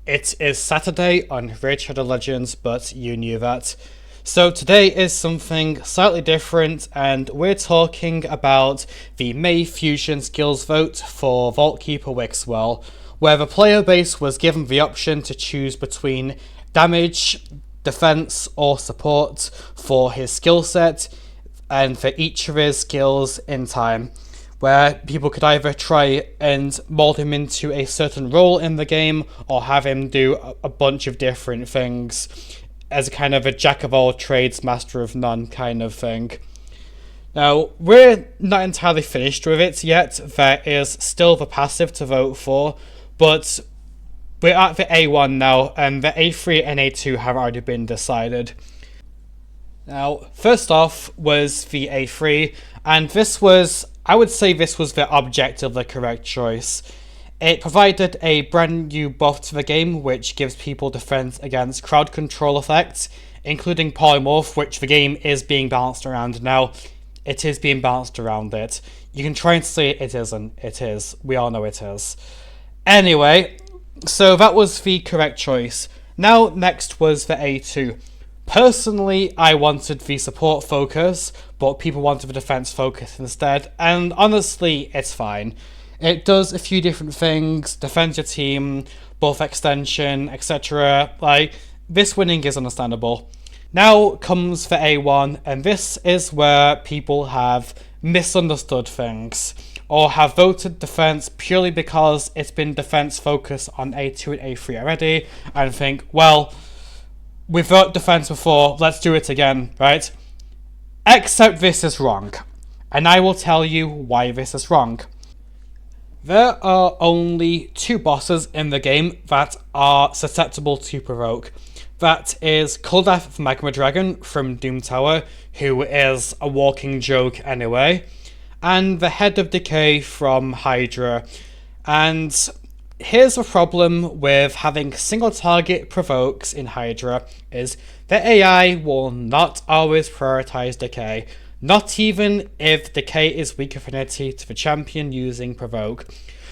It is Saturday on Raid Shadow Legends, but you knew that. So today is something slightly different, and we're talking about the May Fusion skills vote for Vaultkeeper Wixwell, where the player base was given the option to choose between damage, defense, or support for his skill set, and for each of his skills in time, where people could either try and mold him into a certain role in the game or have him do a bunch of different things as a kind of a jack of all trades, master of none kind of thing. Now, we're not entirely finished with it yet. There is still the passive to vote for, but we're at the A1 now, and the A3 and A2 have already been decided. Now, first off was the A3, and I would say this was the objectively correct choice. It provided a brand new buff to the game, which gives people defense against crowd control effects, including polymorph, which the game is being balanced around now. It is being balanced around it. You can try and say it isn't. It is. We all know it is. Anyway, so that was the correct choice. Now, next was the A2. Personally, I wanted the support focus, but people wanted the defense focus instead, and honestly, it's fine. It does a few different things, defends your team, buff extension, etc. Like, this winning is understandable. Now comes the A1, and this is where people have misunderstood things, or have voted defense purely because it's been defense focus on A2 and A3 already, and think, well, we've voted defense before, let's do it again, right? Except this is wrong, and I will tell you why this is wrong. There are only two bosses in the game that are susceptible to provoke. That is Kuldath of Magma Dragon from Doom Tower, who is a walking joke anyway, and the Head of Decay from Hydra. And here's the problem with having single target provokes in Hydra, is the AI will not always prioritize Decay, not even if Decay is weak affinity to the champion using provoke.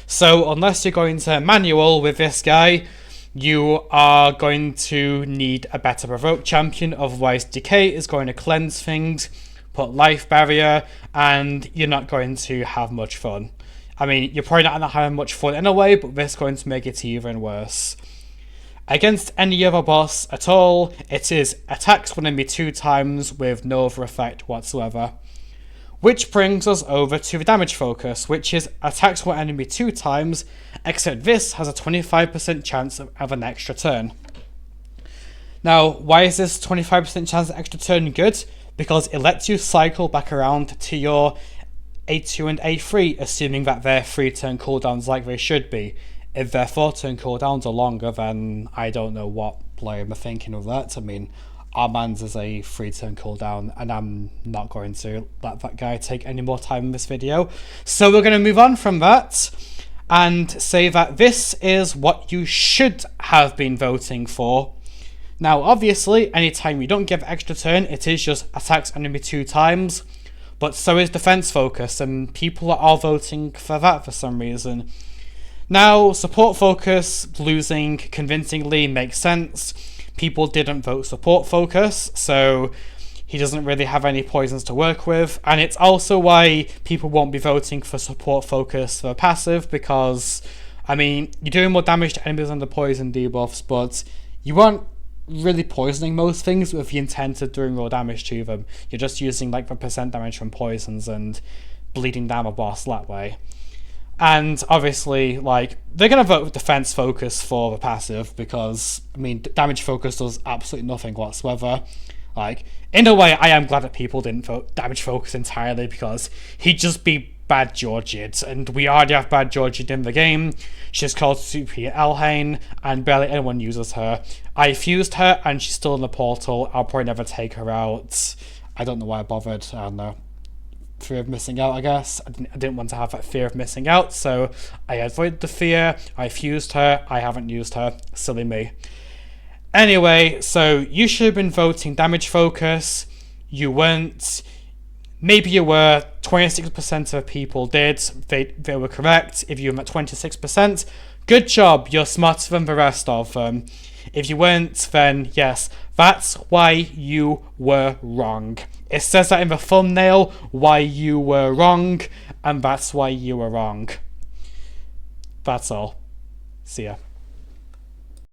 So unless you're going to manual with this guy, you are going to need a better provoke champion, otherwise Decay is going to cleanse things, put life barrier, and you're not going to have much fun. I mean, you're probably not going to have much fun anyway, but this is going to make it even worse. Against any other boss at all, it is attacks one enemy 2 times with no other effect whatsoever. Which brings us over to the damage focus, which is attacks one enemy 2 times, except this has a 25% chance of an extra turn. Now, why is this 25% chance of extra turn good? Because it lets you cycle back around to your A2 and A3, assuming that they're 3-turn cooldowns like they should be. If their 4-turn cooldowns are longer, then I don't know what player are thinking of that. I mean, Armand's is a 3-turn cooldown, and I'm not going to let that guy take any more time in this video. So we're going to move on from that and say that this is what you should have been voting for. Now, obviously, anytime you don't give extra turn, it is just attacks enemy 2 times, but so is defense focus, and people are all voting for that for some reason. Now, support focus losing convincingly makes sense. People didn't vote support focus, so he doesn't really have any poisons to work with, and it's also why people won't be voting for support focus for passive, because, I mean, you're doing more damage to enemies under poison debuffs, but you aren't really poisoning most things with the intent of doing more damage to them. You're just using like the percent damage from poisons and bleeding down a boss that way. And obviously, like, they're going to vote with defense focus for the passive because, I mean, damage focus does absolutely nothing whatsoever. Like, in a way, I am glad that people didn't vote damage focus entirely because he'd just be bad Georgid, and we already have bad Georgid in the game. She's called Superior Elhain, and barely anyone uses her. I fused her, and she's still in the portal. I'll probably never take her out. I don't know why I bothered. I don't know. Fear of missing out, I guess. I didn't want to have that fear of missing out, so I avoided the fear. I fused her. I haven't used her. Silly me. Anyway, so you should have been voting damage focus. You weren't. maybe you were, 26% of people did, they were correct. If you were at 26%, good job, you're smarter than the rest of them. If you weren't, then yes, that's why you were wrong. It says that in the thumbnail, why you were wrong, and that's why you were wrong. That's all. See ya.